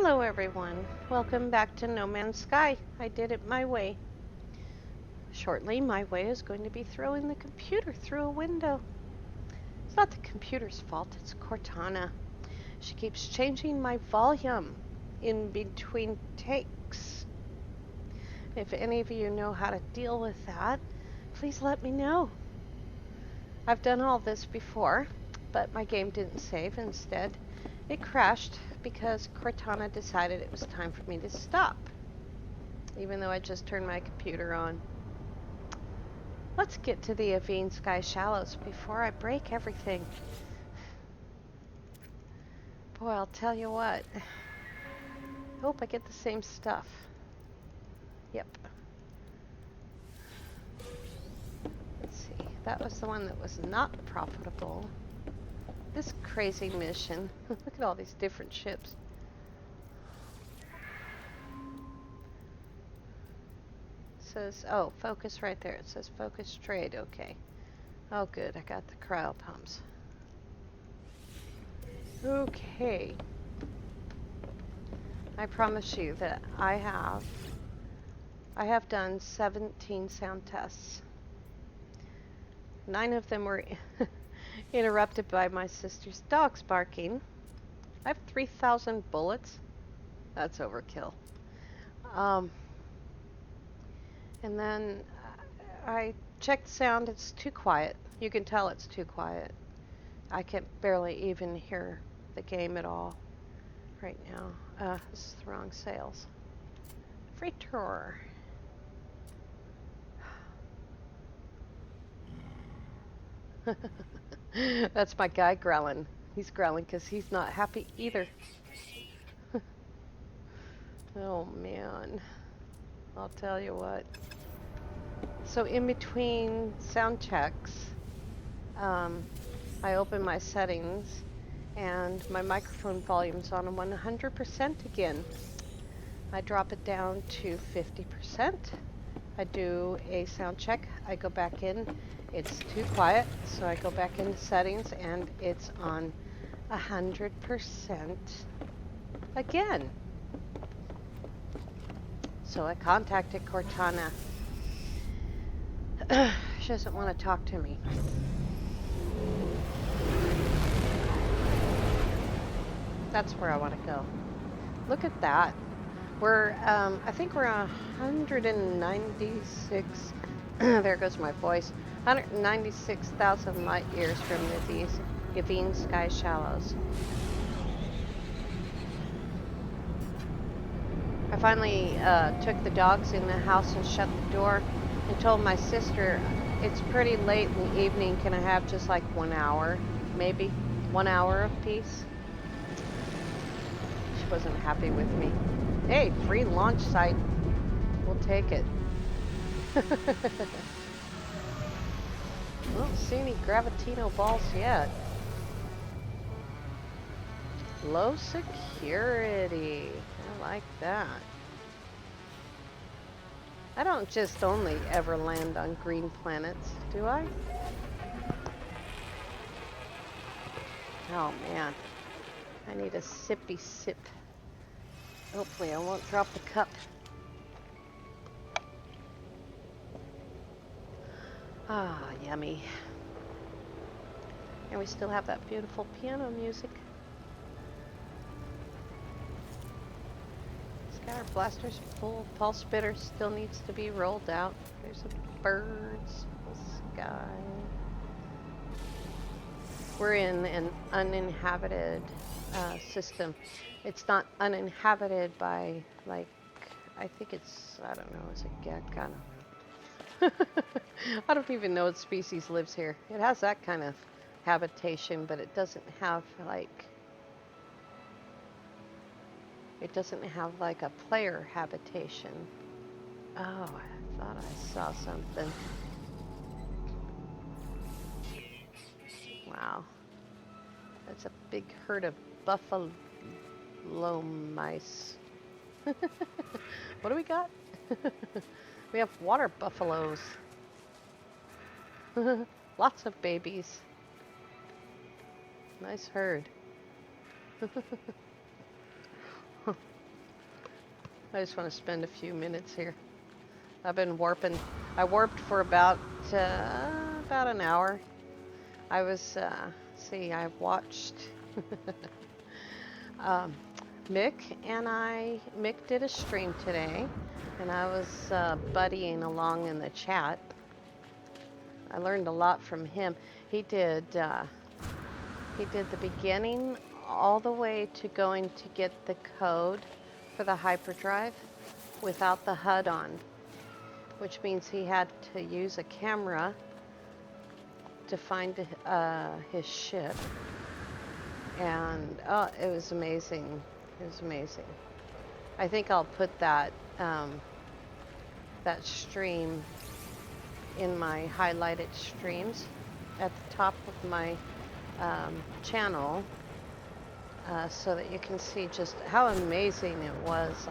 Hello everyone, welcome back to No Man's Sky. I did it my way. Shortly, my way is going to be throwing the computer through a window. It's not the computer's fault, it's Cortana. She keeps changing my volume in between takes. If any of you know how to deal with that, please let me know. I've done all this before, but my game didn't save. Instead, it crashed because Cortana decided it was time for me to stop, even though I just turned my computer on. Let's get to the Eveenskai Shallows before I break everything. Boy, I'll tell you what. I hope I get the same stuff. Yep. Let's see. That was the one that was not profitable. This crazy mission. Look at all these different ships. It says, oh, focus right there. It says focus trade. Okay. Oh, good. I got the cryo pumps. Okay. I promise you that I have done 17 sound tests. 9 of them were interrupted by my sister's dogs barking. I have 3,000 bullets. That's overkill. And then I checked sound. It's too quiet. You can tell it's too quiet. I can barely even hear the game at all right now. This is the wrong sales. Free tour. That's my guy growling. He's growling because he's not happy either. Oh man, I'll tell you what. So in between sound checks, I open my settings and my microphone volume's on 100% again. I drop it down to 50%. I do a sound check. I go back in. It's too quiet, so I go back into settings and it's on 100% again. So I contacted Cortana. She doesn't want to talk to me. That's where I want to go. Look at that. I think we're 196, there goes my voice, 196,000 light years from the Eveenskai Shallows. I finally took the dogs in the house and shut the door and told my sister, it's pretty late in the evening, can I have just like 1 hour, maybe 1 hour of peace? She wasn't happy with me. Hey, free launch site. We'll take it. I don't see any Gravitino balls yet. Low security. I like that. I don't just only ever land on green planets, do I? Oh man. I need a sippy sip. Hopefully I won't drop the cup. Ah, yummy. And we still have that beautiful piano music. Scatter blaster's full. Pulse spitter still needs to be rolled out. There's some birds in the sky. We're in an uninhabited system. It's not uninhabited by, like, I think it's, I don't know, is it gecko? I don't know. I don't even know what species lives here. It has that kind of habitation, but it doesn't have, like, a player habitation. Oh, I thought I saw something. Wow. That's a big herd of buffalo mice. What do we got? We have water buffaloes. Lots of babies. Nice herd. I just want to spend a few minutes here. I've been warping. I warped for about an hour. I was see, I watched um, Mick Mick did a stream today, and I was buddying along in the chat. I learned a lot from him. He did the beginning all the way to going to get the code for the hyperdrive without the HUD on, which means he had to use a camera to find his ship. And oh, it was amazing. It was amazing. I think I'll put that that stream in my highlighted streams at the top of my channel, so that you can see just how amazing it was.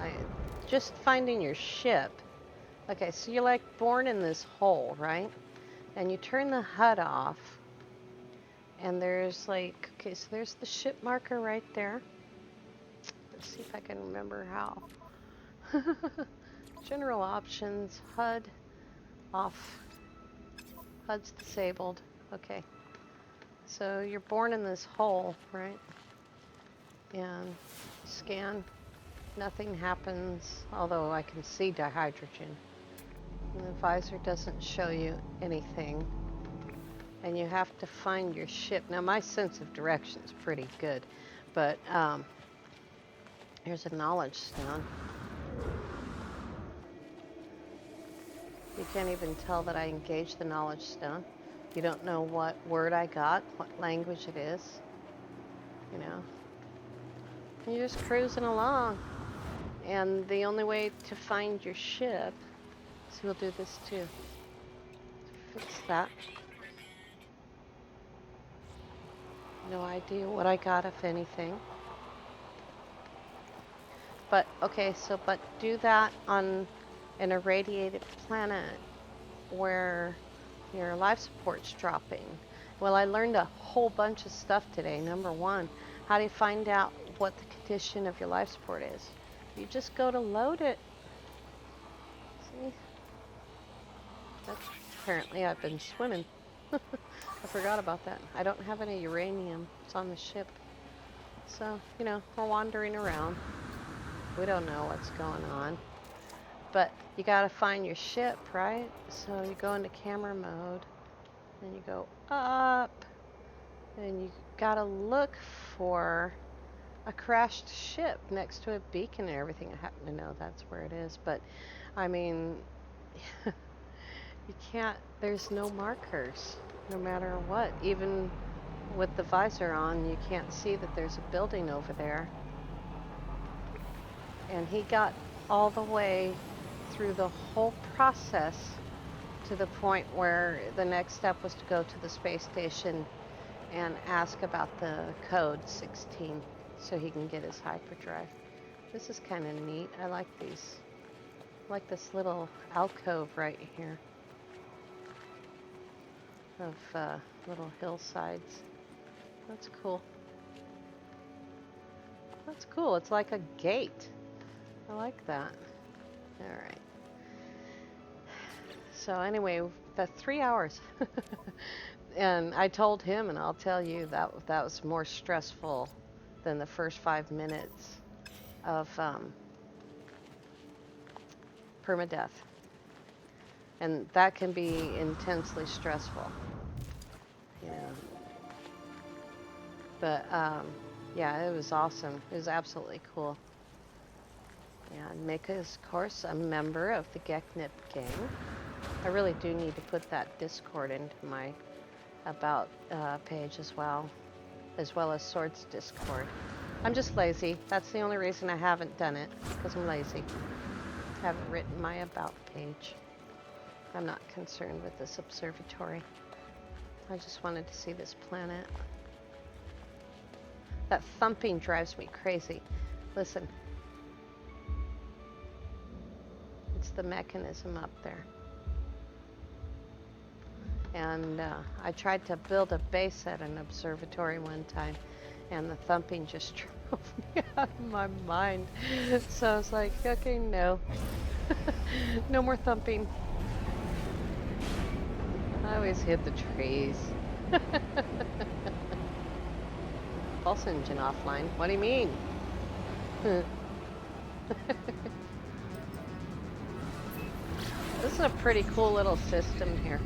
Just finding your ship. Okay, so you're like born in this hole, right? And you turn the HUD off, and there's like, okay, so there's the ship marker right there. Let's see if I can remember how. General options, HUD off. HUD's disabled. Okay. So you're born in this hole, right? And scan. Nothing happens, although I can see dihydrogen. And the visor doesn't show you anything. And you have to find your ship. Now my sense of direction is pretty good, but here's a knowledge stone. You can't even tell that I engaged the knowledge stone. You don't know what word I got, what language it is, you know. And you're just cruising along. And the only way to find your ship, so we'll do this too. Fix that. No idea what I got, if anything. But, okay, so, but do that on an irradiated planet where your life support's dropping. Well, I learned a whole bunch of stuff today. Number one, how do you find out what the condition of your life support is? You just go to load it. See? That's, apparently I've been swimming. I forgot about that. I don't have any uranium. It's on the ship. So, you know, we're wandering around. We don't know what's going on. But you gotta find your ship, right? So you go into camera mode, and you go up, and you gotta look for a crashed ship next to a beacon and everything. I happen to know that's where it is, but I mean, you can't, there's no markers, no matter what. Even with the visor on, you can't see that there's a building over there. And he got all the way through the whole process to the point where the next step was to go to the space station and ask about the code 16 so he can get his hyperdrive. This is kind of neat. I like these. I like this little alcove right here of little hillsides. That's cool. That's cool. It's like a gate. I like that. All right. So anyway, the 3 hours. And I told him, and I'll tell you, that was more stressful than the first 5 minutes of permadeath. And that can be intensely stressful. You know. But yeah, it was awesome. It was absolutely cool. And Mika is, of course, a member of the Geknip gang. I really do need to put that Discord into my About page as well as Swords Discord. I'm just lazy. That's the only reason I haven't done it, because I'm lazy. I haven't written my About page. I'm not concerned with this observatory. I just wanted to see this planet. That thumping drives me crazy. Listen. It's the mechanism up there. And I tried to build a base at an observatory one time, And the thumping just drove me out of my mind. So I was like, okay, no. No more thumping. I always hit the trees. Pulse engine offline. What do you mean? This is a pretty cool little system here.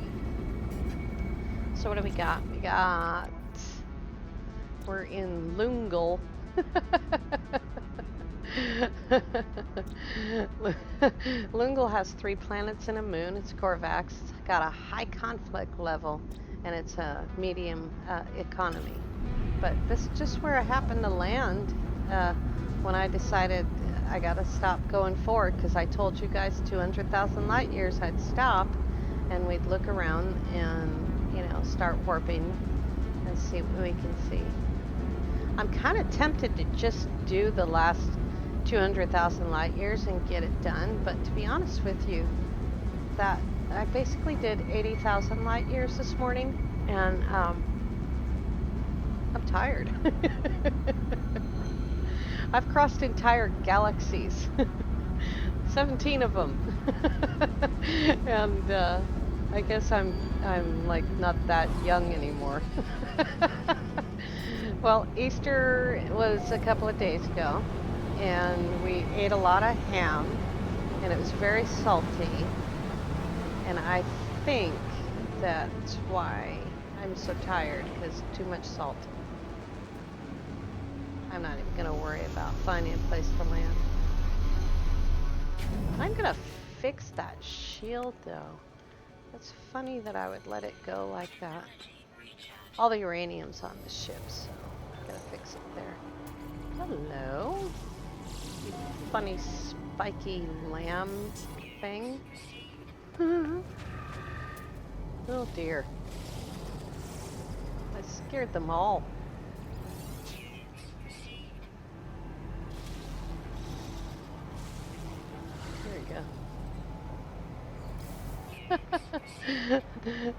So what do we got? We're in Lungal. Lungal has 3 planets and a moon. It's Corvax. It's got a high conflict level, and it's a medium economy. But this is just where I happened to land when I decided I gotta stop going forward, because I told you guys 200,000 light years I'd stop, and we'd look around and, you know, start warping and see what we can see. I'm kind of tempted to just do the last 200,000 light years and get it done, but to be honest with you, that I basically did 80,000 light years this morning, and I'm tired. I've crossed entire galaxies, 17 of them, and I guess I'm like not that young anymore. Well, Easter was a couple of days ago, and we ate a lot of ham, and it was very salty, and I think that's why I'm so tired, because too much salt. I'm not even going to worry about finding a place to land. I'm going to fix that shield, though. It's funny that I would let it go like that. All the uranium's on the ship, so I'm going to fix it there. Hello, you funny spiky lamb thing. Oh dear. I scared them all. There you go.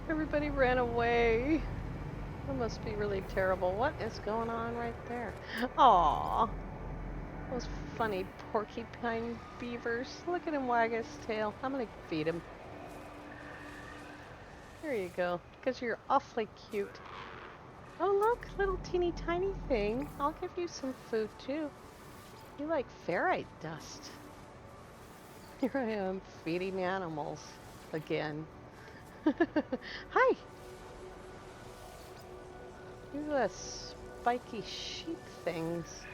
Everybody ran away. That must be really terrible. What is going on right there? Aww. Those funny porcupine beavers. Look at him wag his tail. I'm gonna feed him. There you go. Because you're awfully cute. Oh look, little teeny tiny thing. I'll give you some food too. You like ferrite dust. Here I am feeding animals again. Hi! You spiky sheep things.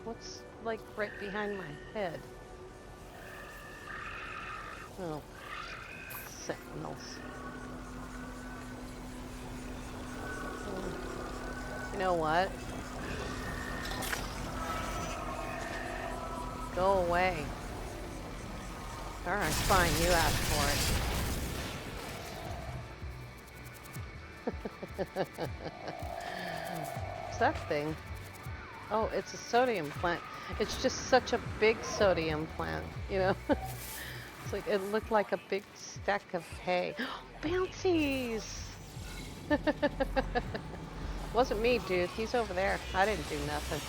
What's like right behind my head? Oh, sentinels. You know what? Go away. Alright, fine, you asked for it. What's that thing? Oh, it's a sodium plant. It's just such a big sodium plant, you know? It's like, it looked like a big stack of hay. Bouncies! Wasn't me, dude. He's over there. I didn't do nothing.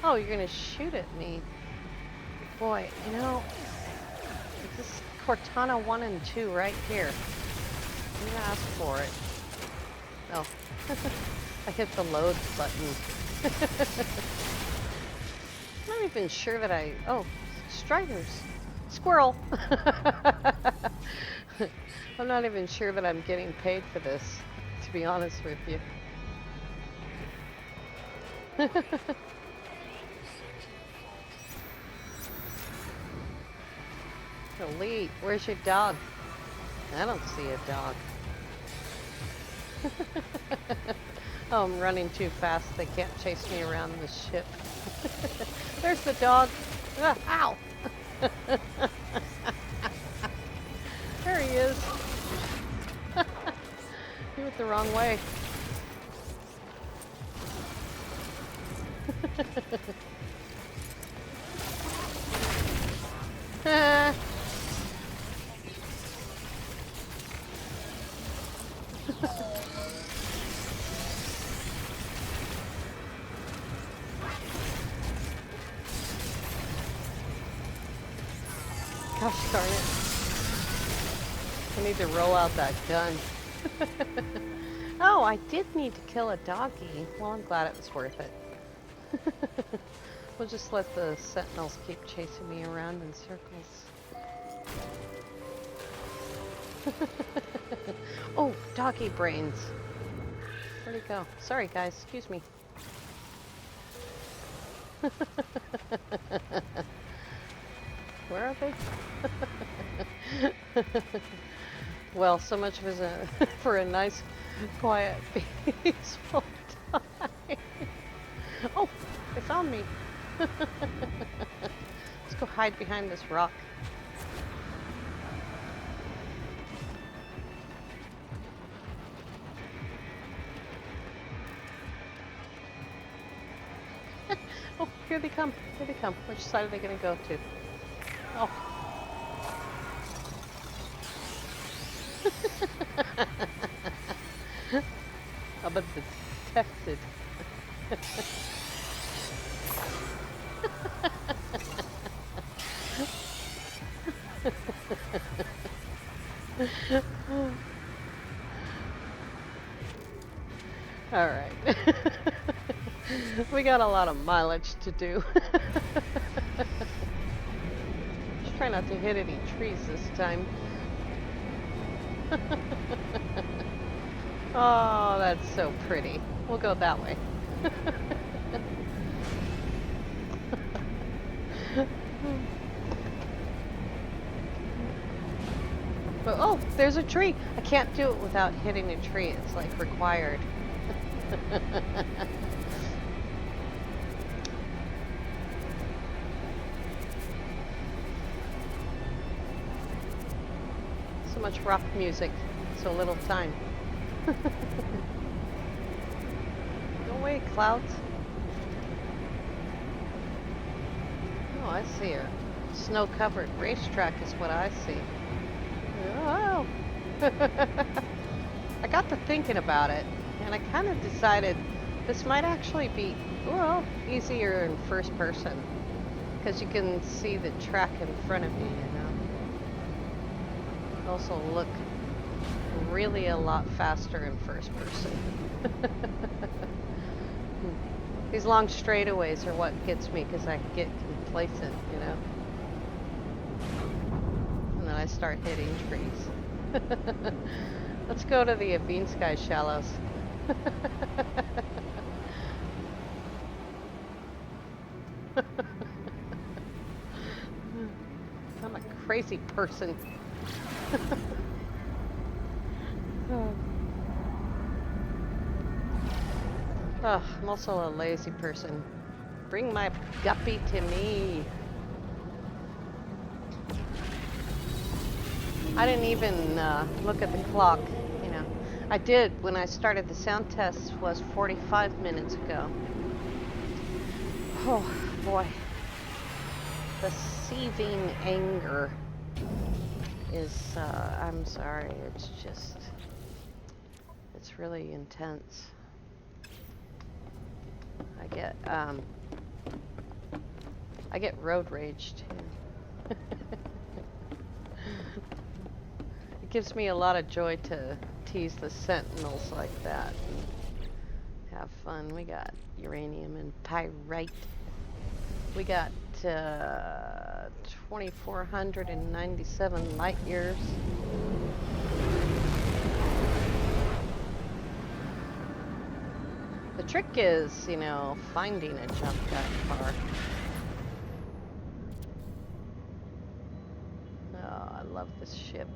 Oh, you're gonna shoot at me. Boy, you know, this is Cortana 1 and 2 right here. I'm gonna ask for it. Oh. I hit the load button. I'm not even sure that oh, striders. Squirrel! I'm not even sure that I'm getting paid for this, to be honest with you. Elite, where's your dog? I don't see a dog. Oh, I'm running too fast. They can't chase me around the ship. There's the dog. Ow! There he is. He went the wrong way. Gosh darn it. I need to roll out that gun. Oh, I did need to kill a doggy. Well, I'm glad it was worth it. We'll just let the sentinels keep chasing me around in circles. Oh, doggy brains. Where'd he go? Sorry, guys. Excuse me. Where are they? Well, so much for a nice, quiet, peaceful time. Oh, they found me. Let's go hide behind this rock. Oh, here they come. Here they come. Which side are they going to go to? Oh. I've been detected. All right. We got a lot of mileage to do. Just try not to hit any trees this time. Oh, that's so pretty. We'll go that way. But, oh, there's a tree. I can't do it without hitting a tree. It's like required. So much rock music, so little time. Go away, clouds. Oh, I see her. Snow-covered racetrack is what I see. Oh. I got to thinking about it, and I kind of decided this might actually be, well, easier in first person, because you can see the track in front of you, you know. Also look really a lot faster in first person. These long straightaways are what gets me, because I get complacent, you know. And then I start hitting trees. Let's go to the Eveenskai Shallows. I'm a crazy person. Oh, I'm also a lazy person. Bring my guppy to me. I didn't even look at the clock, you know. I did when I started the sound test was 45 minutes ago. Oh, boy. The seething anger is, I'm sorry, it's just, it's really intense. I get road rage too. It gives me a lot of joy to tease the sentinels like that and have fun. We got uranium and pyrite. We got 2,497 light years. The trick is, you know, finding a jump that far. Oh, I love this ship.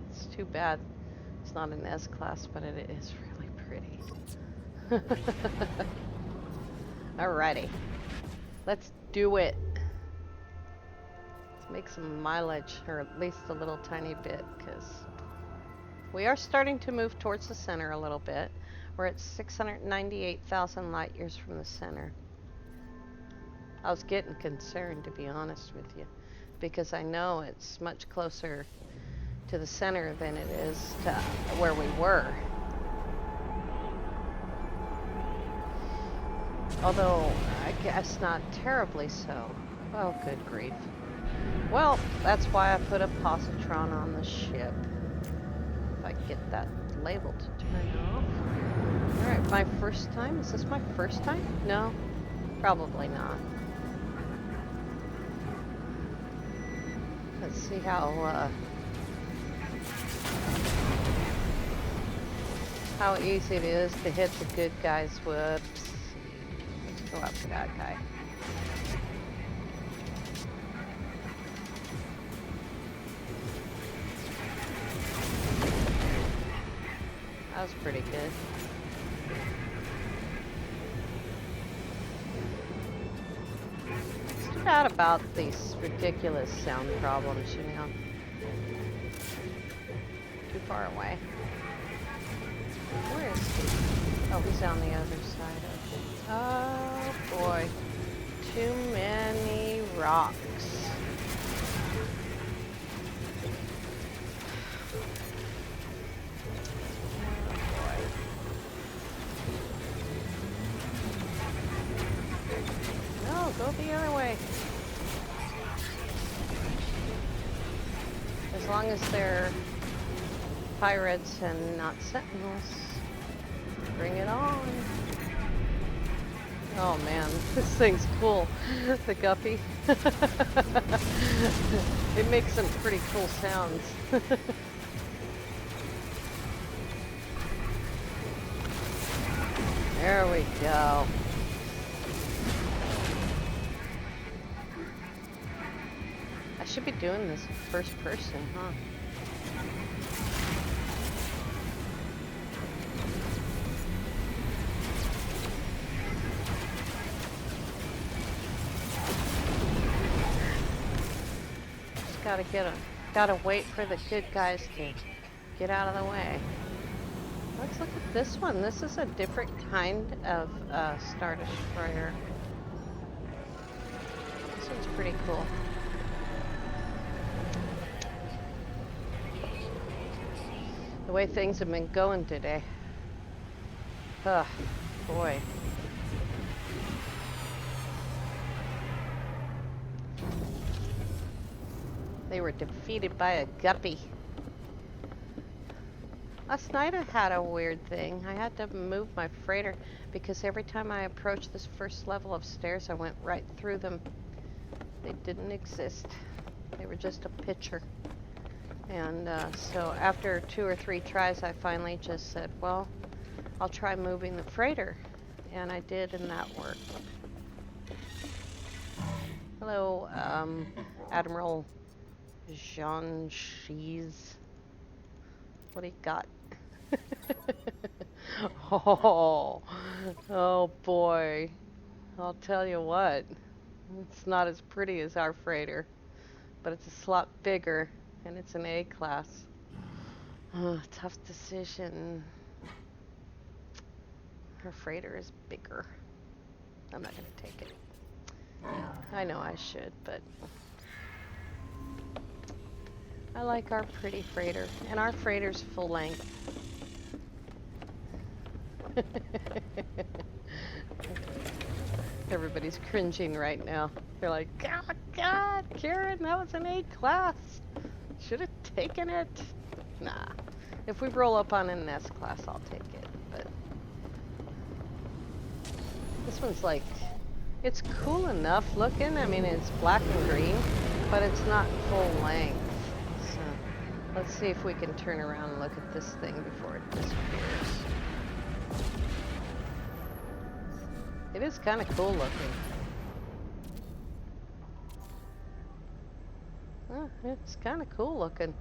It's too bad it's not an S-class, but it is really pretty. Alrighty. Let's do it. Let's make some mileage, or at least a little tiny bit, because we are starting to move towards the center a little bit. We're at 698,000 light years from the center. I was getting concerned, to be honest with you, because I know it's much closer to the center than it is to where we were. Although, I guess not terribly so. Oh, good grief. Well, that's why I put a positron on the ship. If I get that label to turn off. Alright, my first time? Is this my first time? No, probably not. Let's see how easy it is to hit the good guys. Whoops. Let's go after that guy. That was pretty good. It's too bad about these ridiculous sound problems, you know. Too far away. Where is he? Oh, he's on the other side of it. Oh boy. Too many rocks. No, go the other way. As long as they're pirates and not sentinels, bring it on. Oh man, this thing's cool. The guppy. It makes some pretty cool sounds. There we go. I should be doing this first person, huh? Gotta wait for the good guys to get out of the way. Let's look at this one. This is a different kind of Star Destroyer. This one's pretty cool. The way things have been going today. Ugh, boy. They were defeated by a guppy. Last night I had a weird thing. I had to move my freighter because every time I approached this first level of stairs, I went right through them. They didn't exist. They were just a picture. And so after 2 or 3 tries, I finally just said, well, I'll try moving the freighter. And I did, and that worked. Hello, Admiral Jean Cheese. What do you got? Oh boy. I'll tell you what. It's not as pretty as our freighter, but it's a lot bigger, and it's an A class. Tough decision. Her freighter is bigger. I'm not gonna take it. I know I should, but I like our pretty freighter, and our freighter's full length. Everybody's cringing right now. They're like, oh God, Karen, that was an A class. Should have taken it. Nah. If we roll up on an S class, I'll take it. But this one's like, it's cool enough looking. I mean, it's black and green, but it's not full length. So let's see if we can turn around and look at this thing before it disappears. It is kind of cool looking. It's kind of cool looking.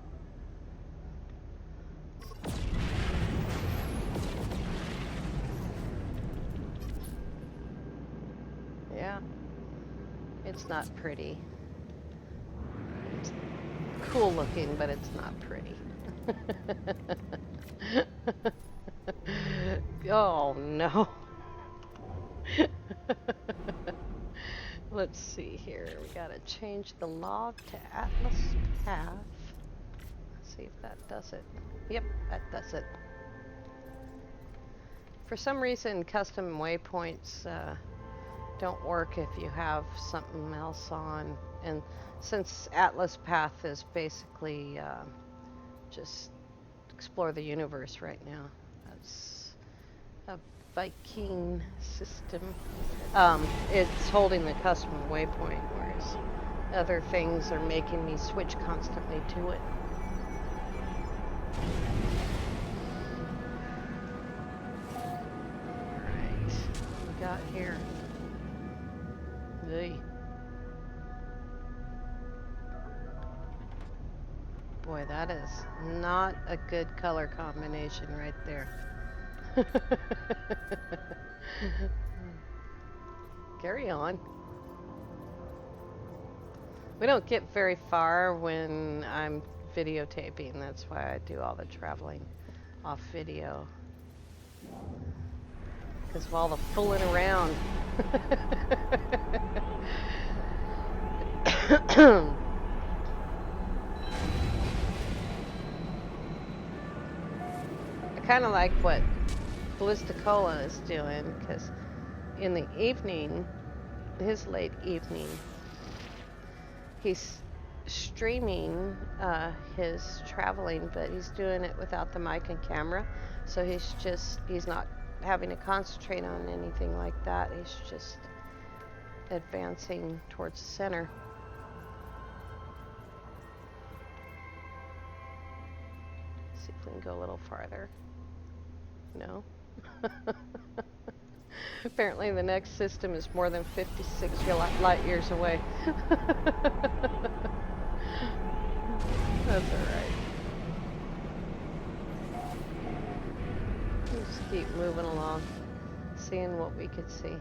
Yeah. It's not pretty. It's cool looking, but it's not pretty. Oh no. Let's see here. We gotta change the log to Atlas Path. Let's see if that does it. Yep, that does it. For some reason, custom waypoints don't work if you have something else on. And since Atlas Path is basically just explore the universe right now, that's a Viking system. It's holding the custom waypoint, whereas other things are making me switch constantly to it. Alright, what we got here? Hey. Boy, that is not a good color combination right there. Carry on. We don't get very far when I'm videotaping. That's why I do all the traveling off video. Because of all the fooling around. I kind of like what Ballisticola is doing, because in the evening, his late evening, he's streaming his traveling, but he's doing it without the mic and camera, so he's not having to concentrate on anything like that. He's just advancing towards the center. See if we can go a little farther. No. Apparently the next system is more than 56 light years away. That's alright. We'll just keep moving along, seeing what we could see.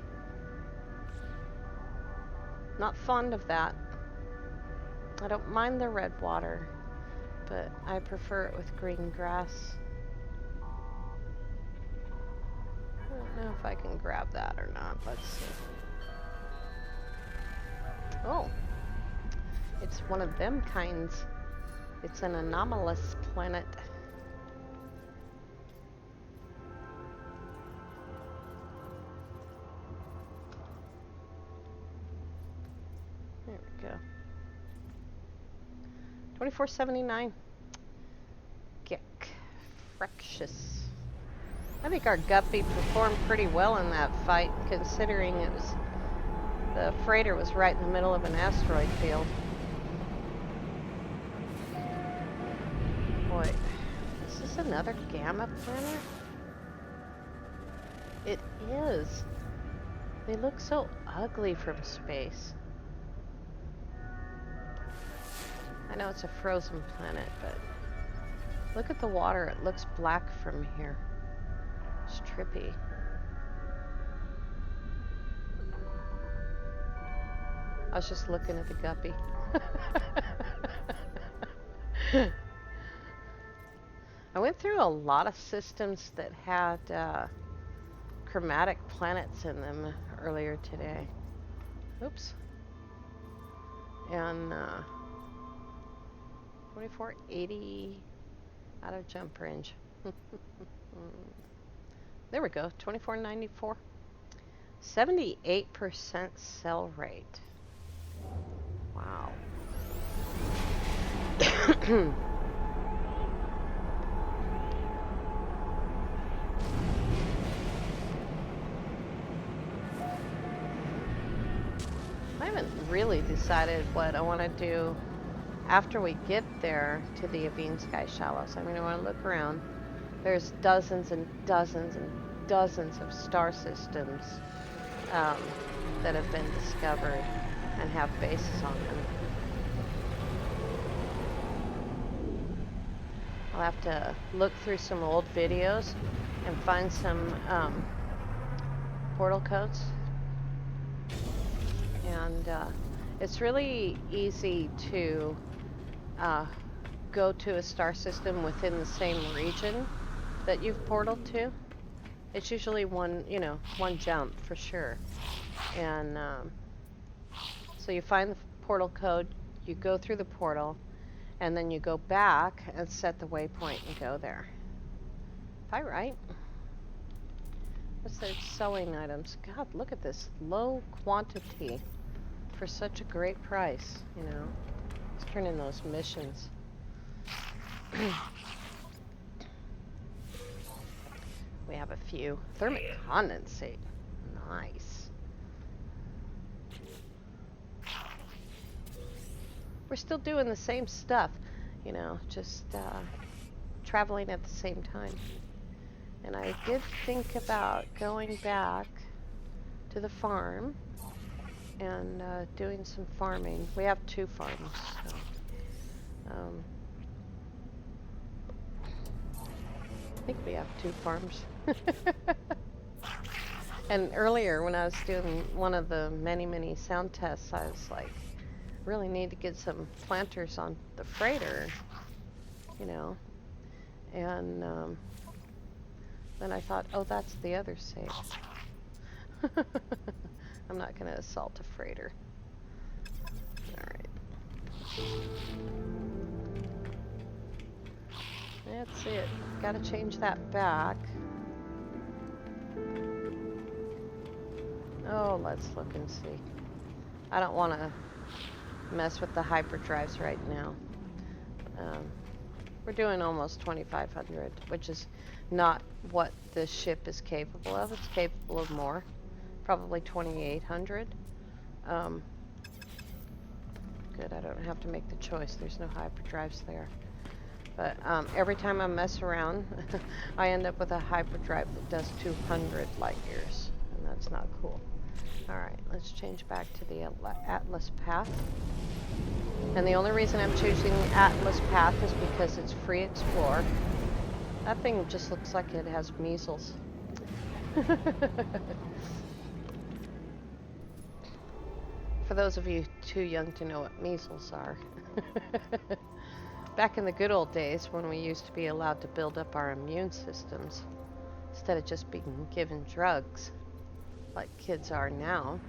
Not fond of that. I don't mind the red water, but I prefer it with green grass. I don't know if I can grab that or not. Let's see. Oh, it's one of them kinds. It's an anomalous planet. There we go. 2479. Gick. Fractious. I think our guppy performed pretty well in that fight, considering the freighter was right in the middle of an asteroid field. Boy, is this another gamma planet? It is. They look so ugly from space. I know it's a frozen planet, but look at the water. It looks black from here. It's trippy. I was just looking at the guppy. I went through a lot of systems that had chromatic planets in them earlier today. Oops. And 2480 out of jump range. There we go, 2494. 78% sell rate. Wow. I haven't really decided what I want to do after we get there to the Eveenskai Shallows. I mean, I want to look around. There's dozens and dozens and dozens of star systems that have been discovered and have bases on them. I'll have to look through some old videos and find some portal codes. And it's really easy to go to a star system within the same region that you've portaled to. It's usually one jump for sure. And so you find the portal code, you go through the portal, and then you go back and set the waypoint and go there. Am I right? Plus they're selling items. God, look at this low quantity for such a great price, you know. Let's turn in those missions. We have a few. Thermic condensate. Nice. We're still doing the same stuff, you know, just traveling at the same time. And I did think about going back to the farm and doing some farming. We have 2 farms, so I think we have 2 farms. And earlier when I was doing one of the many sound tests, I was like, really need to get some planters on the freighter, you know. And then I thought, oh, that's the other save. I'm not going to assault a freighter. Alright. That's it. Gotta change that back. Oh, let's look and see. I don't want to mess with the hyperdrives right now. We're doing almost 2,500, which is not what this ship is capable of. It's capable of more, probably 2,800. Good, I don't have to make the choice. There's no hyperdrives there. But every time I mess around, I end up with a hyperdrive that does 200 light years, and that's not cool. Alright, let's change back to the Atlas path. And the only reason I'm choosing the Atlas path is because it's free explore. That thing just looks like it has measles. For those of you too young to know what measles are. Back in the good old days when we used to be allowed to build up our immune systems instead of just being given drugs like kids are now.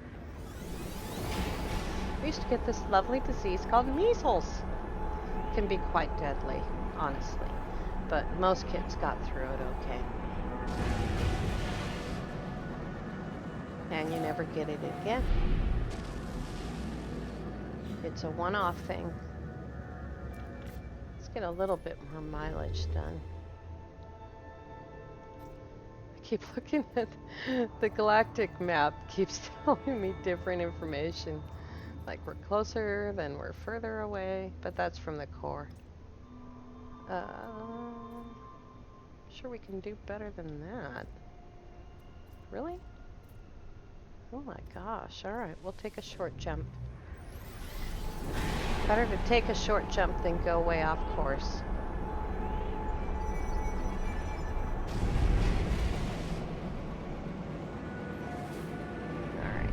We used to get this lovely disease called measles. It can be quite deadly, honestly, but most kids got through it okay. And you never get it again. It's a one-off thing. Let's get a little bit more mileage done. I keep looking at the galactic map, keeps telling me different information. Like we're closer, then we're further away, but that's from the core. Sure we can do better than that. Really? Oh my gosh, alright, we'll take a short jump. Better to take a short jump than go way off course. Alright.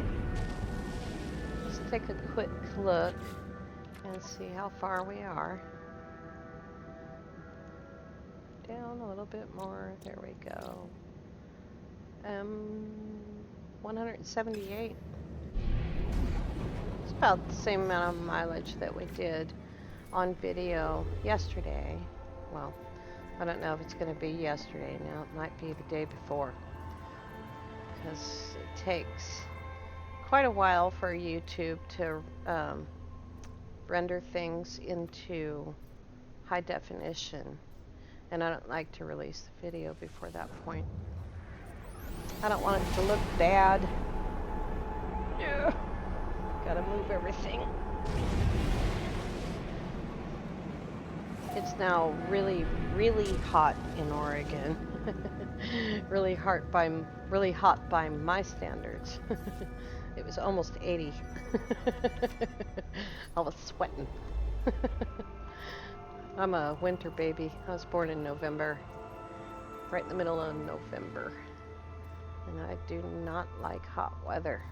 Let's take a quick look and see how far we are. Down a little bit more. There we go. 178. It's about the same amount of mileage that we did on video yesterday. Well, I don't know if it's going to be yesterday now. It might be the day before. Because it takes quite a while for YouTube to render things into high definition. And I don't like to release the video before that point. I don't want it to look bad. Yeah. Gotta move everything. It's now really hot in Oregon. really hot by my standards. It was almost 80. I was sweating. I'm a winter baby. I was born in November, right in the middle of November. And I do not like hot weather.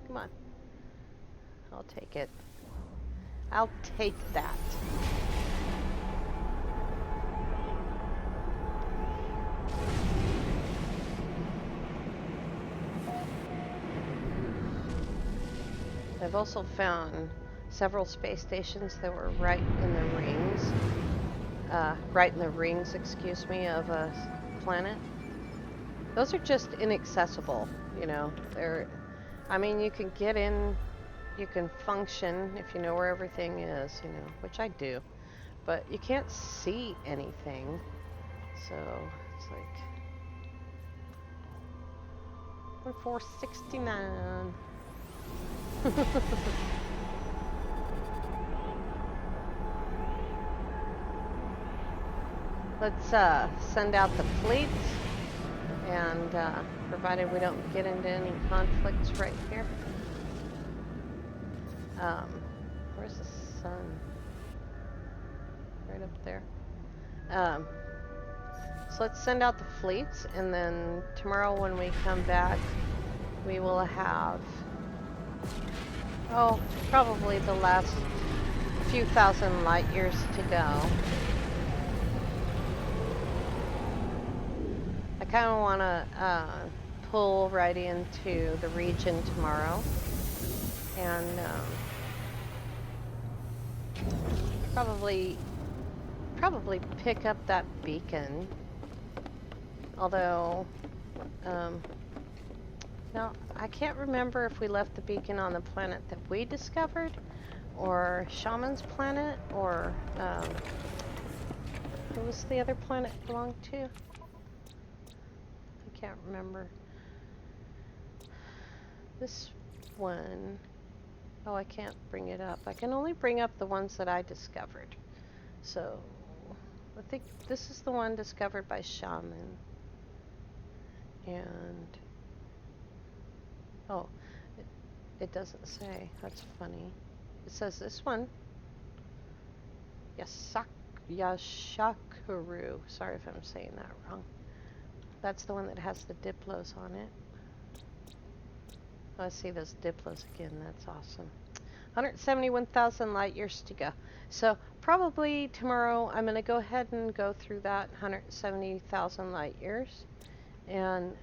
Come on. I'll take it. I'll take that. I've also found several space stations that were right in the rings right in the rings, excuse me, of a planet. Those are just inaccessible, you know. I mean, you can get in, you can function if you know where everything is, you know, which I do, but you can't see anything. So it's like 469. Let's send out the fleets, and provided we don't get into any conflicts right here. Where's the sun? Right up there. So let's send out the fleets, and then tomorrow when we come back, we will have, oh, probably the last few thousand light years to go. I kind of want to pull right into the region tomorrow, and probably pick up that beacon. Although, now I can't remember if we left the beacon on the planet that we discovered, or Shaman's planet, or what was the other planet it belonged to? I can't remember. This one, oh, I can't bring it up. I can only bring up the ones that I discovered. So, I think this is the one discovered by Shaman. And, oh, it doesn't say. That's funny. It says this one. Yashakuru. Sorry if I'm saying that wrong. That's the one that has the Diplos on it. Oh, I see those Diplos again. That's awesome. 171,000 light years to go. So probably tomorrow I'm going to go ahead and go through that 170,000 light years. And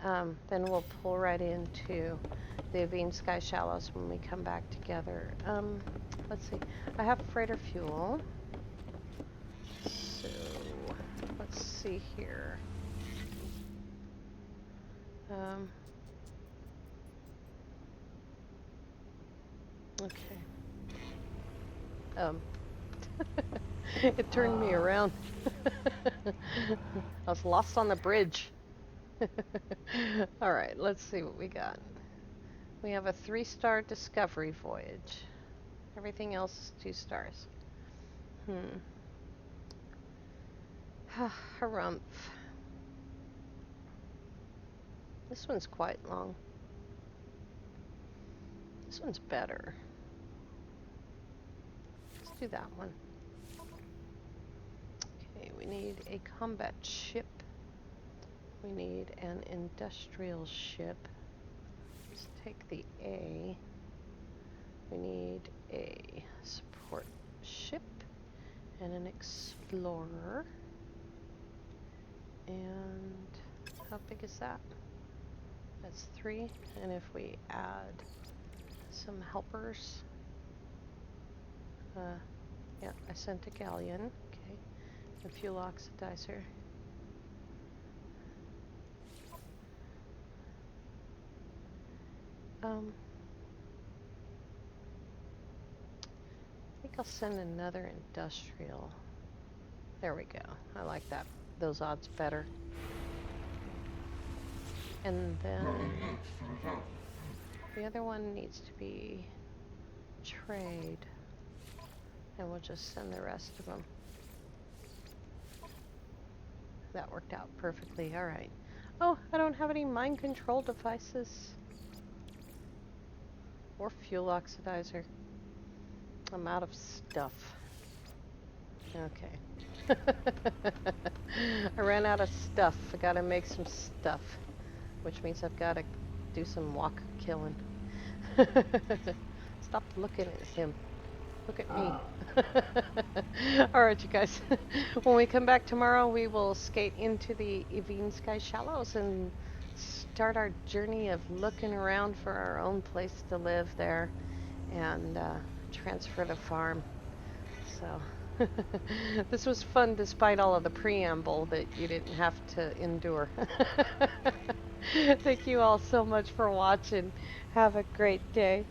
then we'll pull right into the Eveenskai Shallows when we come back together. Let's see. I have freighter fuel. So let's see here. Okay. It turned me around. I was lost on the bridge. All right, let's see what we got. We have a 3-star discovery voyage. Everything else is 2 stars. Harumph. This one's quite long. This one's better. Let's do that one. Okay, we need a combat ship. We need an industrial ship. Let's take the A. We need a support ship and an explorer. And how big is that? That's 3. And if we add some helpers, yeah, I sent a galleon. Okay, a fuel oxidizer. I think I'll send another industrial. There we go. I like that. Those odds better. And then the other one needs to be trade. And we'll just send the rest of them. That worked out perfectly. All right. Oh, I don't have any mind control devices. Or fuel oxidizer. I'm out of stuff. Okay. I ran out of stuff. I gotta make some stuff. Which means I've gotta do some walk killing. Stop looking at him. Look at me. Alright, you guys. When we come back tomorrow, we will skate into the Eveenskai Shallows and start our journey of looking around for our own place to live there and transfer the farm. So This was fun despite all of the preamble that you didn't have to endure. Thank you all so much for watching. Have a great day.